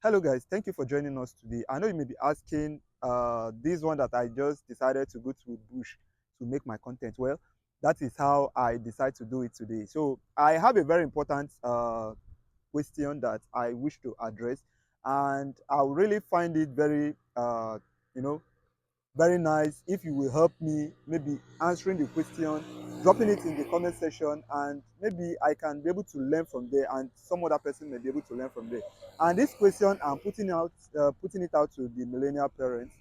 Hello guys, thank you for joining us today. I know you may be asking this one that I just decided to go to bush to make my content. Well, that is how I decide to do it today. So I have a very important question that I wish to address, and I really find it very you know very nice if you will help me maybe answering the question, dropping it in the comment section, and maybe I can be able to learn from there, and some other person may be able to learn from there. And this question I'm putting it out to the millennial parents.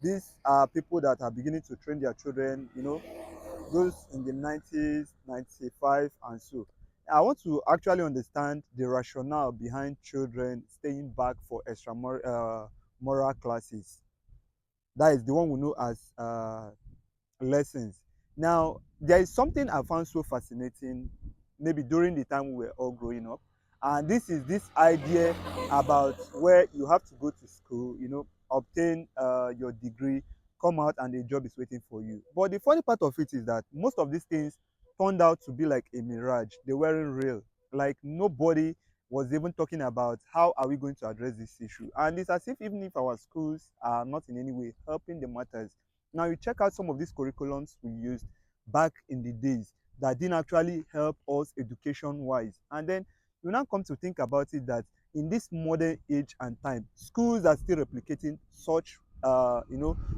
These are people that are beginning to train their children, those in the 90s, 95, and so. I want to actually understand the rationale behind children staying back for moral classes. That is the one we know as lessons. Now, there is something I found so fascinating, maybe during the time we were all growing up, and this is this idea about where you have to go to school, obtain your degree, come out, and a job is waiting for you. But the funny part of it is that most of these things turned out to be like a mirage. They weren't real. Like nobody was even talking about how are we going to address this issue. And it's as if even if our schools are not in any way helping the matters, now you check out some of these curriculums we used back in the days that didn't actually help us education wise. And then you now come to think about it that in this modern age and time, schools are still replicating such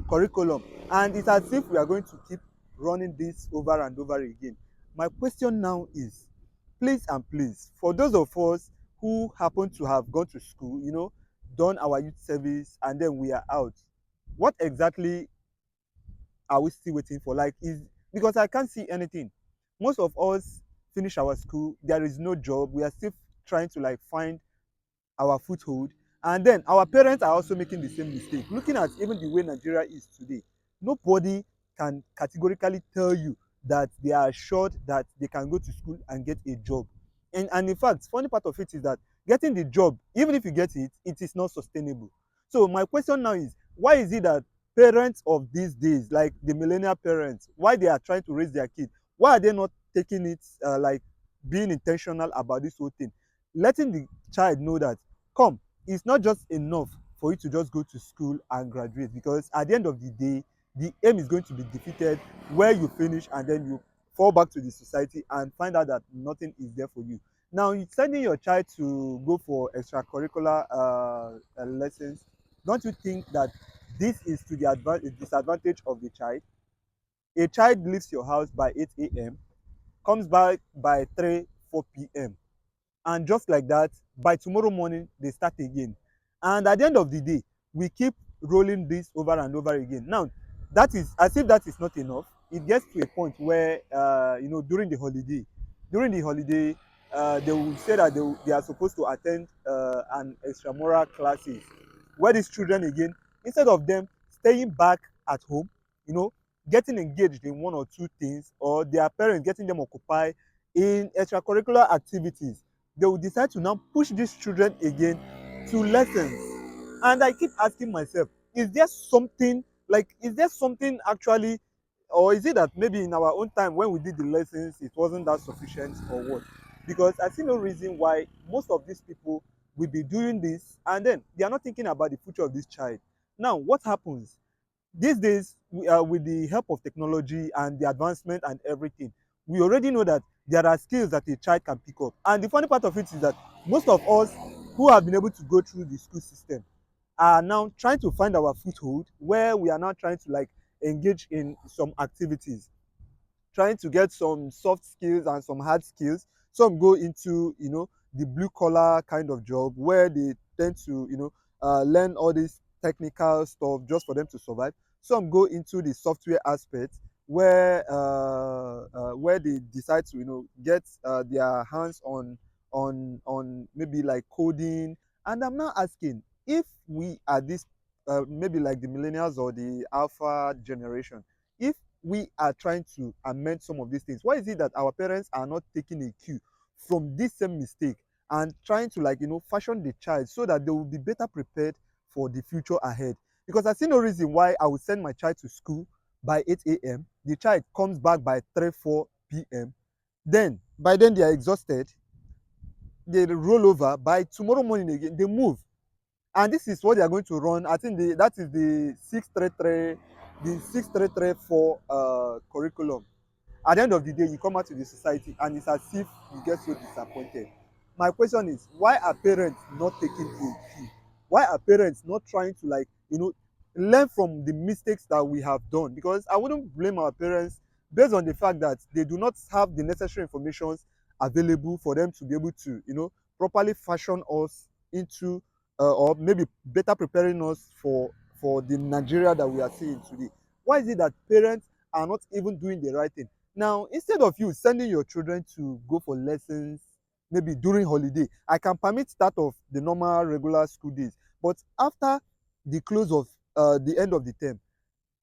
curriculum. And it's as if we are going to keep running this over and over again. My question now is, please and please, for those of us who happen to have gone to school, done our youth service, and then we are out, what exactly are we still waiting for? Like, is because I can't see anything. Most of us finish our school, there is no job. We are still trying to like find our foothold, and then our parents are also making the same mistake. Looking at even the way Nigeria is today, nobody can categorically tell you that they are assured that they can go to school and get a job. And in fact, funny part of it is that getting the job, even if you get it, it is not sustainable. So my question now is, why is it that parents of these days, like the millennial parents, why they are trying to raise their kids, why are they not taking it like being intentional about this whole thing, letting the child know that, come, it's not just enough for you to just go to school and graduate, because at the end of the day, the aim is going to be defeated where you finish and then you fall back to the society and find out that nothing is there for you. Now, sending your child to go for extracurricular lessons, don't you think that this is to the disadvantage of the child? A child leaves your house by 8 a.m., comes back by 3, 4 p.m., and just like that, by tomorrow morning they start again. And at the end of the day, we keep rolling this over and over again. Now, that is as if that is not enough. It gets to a point where during the holiday they will say that they are supposed to attend an extramural classes, where these children again, instead of them staying back at home, you know getting engaged in one or two things, or their parents getting them occupied in extracurricular activities, they will decide to now push these children again to lessons. And I keep asking myself, is there something actually, or is it that maybe in our own time when we did the lessons it wasn't that sufficient, or what? Because I see no reason why most of these people will be doing this and then they are not thinking about the future of this child. Now, what happens these days, with the help of technology and the advancement and everything, we already know that there are skills that a child can pick up. And the funny part of it is that most of us who have been able to go through the school system are now trying to find our foothold, where we are now trying to like engage in some activities, trying to get some soft skills and some hard skills. Some go into the blue collar kind of job, where they tend to learn all this technical stuff just for them to survive. Some go into the software aspect, where they decide to get their hands on maybe like coding. And I'm now asking, if we are this maybe like the millennials or the alpha generation, if we are trying to amend some of these things, why is it that our parents are not taking a cue from this same mistake and trying to like fashion the child so that they will be better prepared for the future ahead? Because I see no reason why I would send my child to school by 8 a.m., the child comes back by 3, 4 p.m., then by then they are exhausted, they roll over, by tomorrow morning again they move. And this is what they are going to run. I think that is the 633, the 6334 curriculum. At the end of the day, you come out to the society and it's as if you get so disappointed. My question is, why are parents not taking a key? Why are parents not trying to, like, learn from the mistakes that we have done? Because I wouldn't blame our parents based on the fact that they do not have the necessary information available for them to be able to, properly fashion us into, or maybe better preparing us for the Nigeria that we are seeing today. Why is it that parents are not even doing the right thing? Now, instead of you sending your children to go for lessons, maybe during holiday, I can permit start of the normal regular school days. But after the close of the end of the term,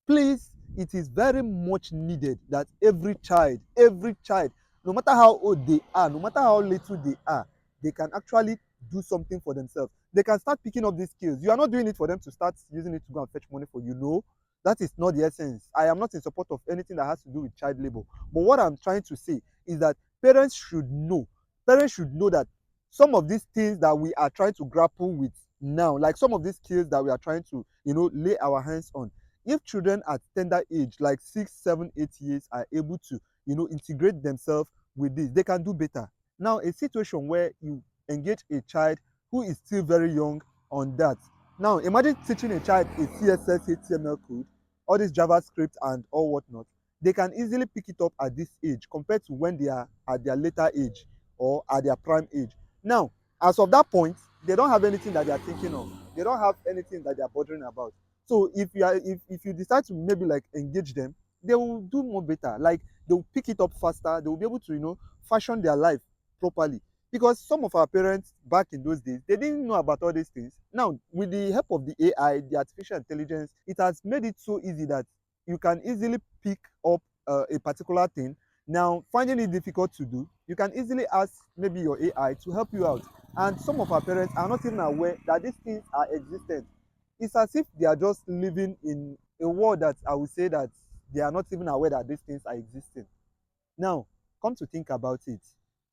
please, it is very much needed that every child, no matter how old they are, no matter how little they are, they can actually do something for themselves. They can start picking up these skills. You are not doing it for them to start using it to go and fetch money for you. No, that is not the essence. I am not in support of anything that has to do with child labor. But what I'm trying to say is that parents should know. Parents should know that some of these things that we are trying to grapple with now, like some of these skills that we are trying to, lay our hands on, if children at tender age like 6, 7, 8 years are able to integrate themselves with this, they can do better. Now, a situation where you engage a child who is still very young on that. Now imagine teaching a child a CSS, HTML code, all this JavaScript and all whatnot. They can easily pick it up at this age compared to when they are at their later age or at their prime age. Now, as of that point, they don't have anything that they are thinking of. They don't have anything that they are bothering about. So if you decide to maybe like engage them, they will do more better. Like, they will pick it up faster. They will be able to fashion their life properly. Because some of our parents back in those days, they didn't know about all these things. Now, with the help of the AI, the artificial intelligence, it has made it so easy that you can easily pick up a particular thing. Now, finding it difficult to do, you can easily ask maybe your AI to help you out. And some of our parents are not even aware that these things are existent. It's as if they are just living in a world that I would say that they are not even aware that these things are existing. Now, come to think about it.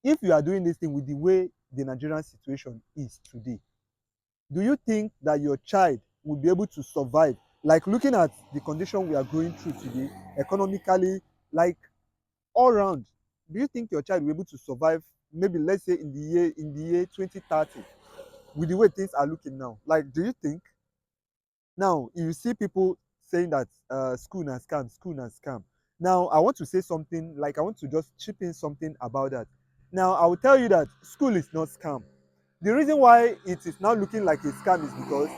If you are doing this thing with the way the Nigerian situation is today, do you think that your child will be able to survive? Like, looking at the condition we are going through today, economically, like all round, do you think your child will be able to survive? Maybe let's say in the year 2030, with the way things are looking now. Like, do you think? Now, you see people saying that school na scam, school na scam. Now, I want to say something, like I want to just chip in something about that. Now, I will tell you that school is not scam. The reason why it is now looking like a scam is because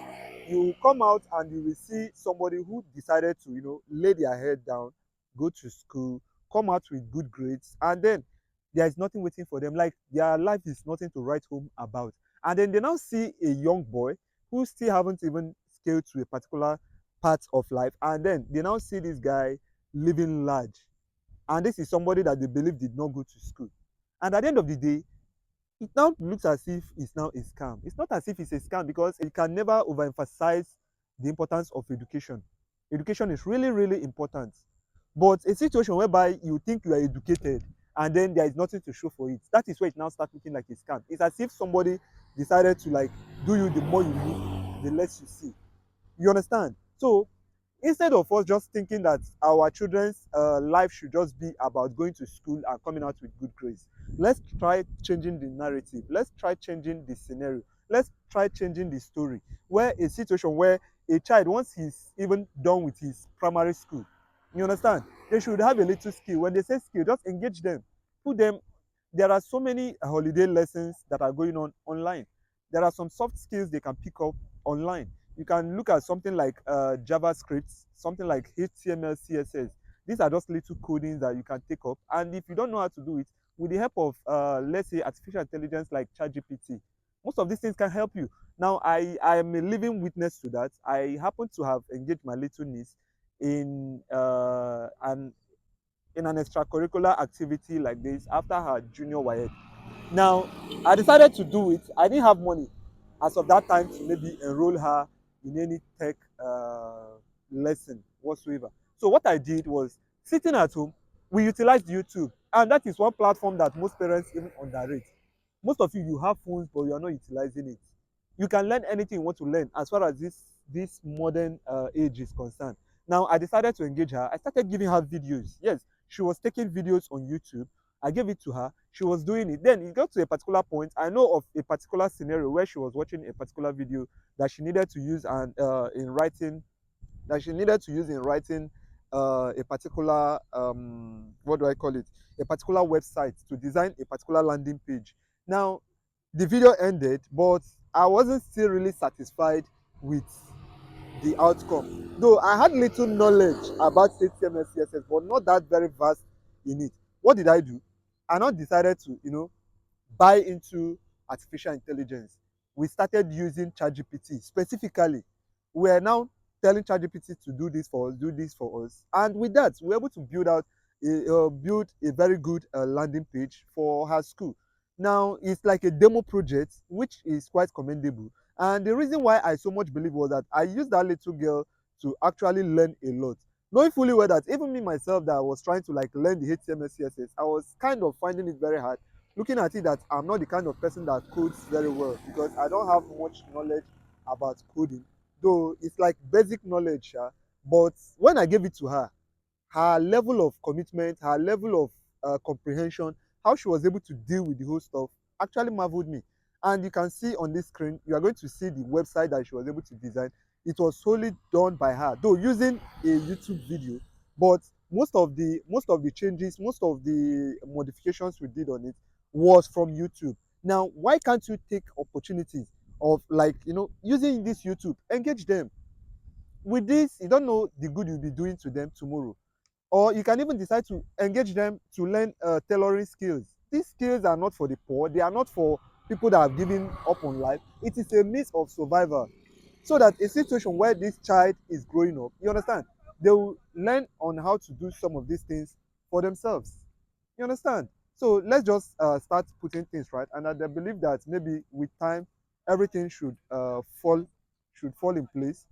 you will come out and you will see somebody who decided to, lay their head down, go to school, come out with good grades, and then there is nothing waiting for them. Like, their life is nothing to write home about. And then they now see a young boy who still haven't even scaled to a particular part of life, and then they now see this guy living large. And this is somebody that they believe did not go to school. And at the end of the day, it now looks as if it's now a scam. It's not as if it's a scam because it can never overemphasize the importance of education. Education is really, really important. But a situation whereby you think you are educated and then there is nothing to show for it, that is where it now starts looking like a scam. It's as if somebody decided to, like, do you the more you look, the less you see. You understand? So instead of us just thinking that our children's life should just be about going to school and coming out with good grades, let's try changing the narrative. Let's try changing the scenario. Let's try changing the story. Where a situation where a child, once he's even done with his primary school, you understand, they should have a little skill. When they say skill, just engage them. Put them. There are so many holiday lessons that are going on online. There are some soft skills they can pick up online. You can look at something like JavaScript, something like HTML, CSS. These are just little codings that you can take up. And if you don't know how to do it, with the help of, let's say, artificial intelligence like ChatGPT, most of these things can help you. Now, I am a living witness to that. I happen to have engaged my little niece in an extracurricular activity like this after her junior YF. Now, I decided to do it. I didn't have money as of that time to maybe enroll her in any tech lesson whatsoever. So what I did was, sitting at home, we utilized YouTube. And that is one platform that most parents even underrate. Most of you have phones, but you are not utilizing it. You can learn anything you want to learn as far as this modern age is concerned. Now I decided to engage her. I started giving her videos. Yes, she was taking videos on YouTube. I gave it to her. She was doing it. Then it got to a particular point. I know of a particular scenario where she was watching a particular video that she needed to use and in writing that she needed to use in writing a particular what do I call it? A particular website to design a particular landing page. Now, the video ended, but I wasn't still really satisfied with the outcome. Though I had little knowledge about HTML, CSS, but not that very vast in it. What did I do? I now decided to, buy into artificial intelligence. We started using ChatGPT specifically. We are now telling ChatGPT to do this for us, do this for us, and with that, we're able to build a very good landing page for her school. Now it's like a demo project, which is quite commendable. And the reason why I so much believe was that I used that little girl to actually learn a lot, knowing fully well that even me myself that I was trying to like learn the HTML, CSS, I was kind of finding it very hard, looking at it that I'm not the kind of person that codes very well because I don't have much knowledge about coding. Though it's like basic knowledge, but when I gave it to her, her level of commitment, her level of comprehension, how she was able to deal with the whole stuff actually marveled me. And you can see on this screen, you are going to see the website that she was able to design. It was solely done by her, though using a YouTube video, but most of the changes, most of the modifications we did on it was from YouTube. Now, why can't you take opportunities of like using this YouTube, engage them with this? You don't know the good you'll be doing to them tomorrow. Or you can even decide to engage them to learn tailoring skills. These skills are not for the poor. They are not for people that have given up on life. It is a means of survival, so that a situation where this child is growing up, you understand, they will learn on how to do some of these things for themselves. You understand? So let's just start putting things right, and I believe that maybe with time everything should fall in place.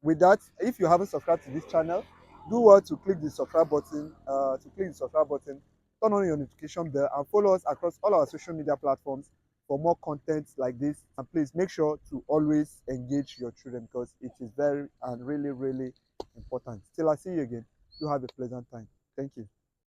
With that, if you haven't subscribed to this channel, do well to click the subscribe button, turn on your notification bell, and follow us across all our social media platforms for more content like this. And please make sure to always engage your children because it is very and really, really important. Till I see you again, do have a pleasant time. Thank you.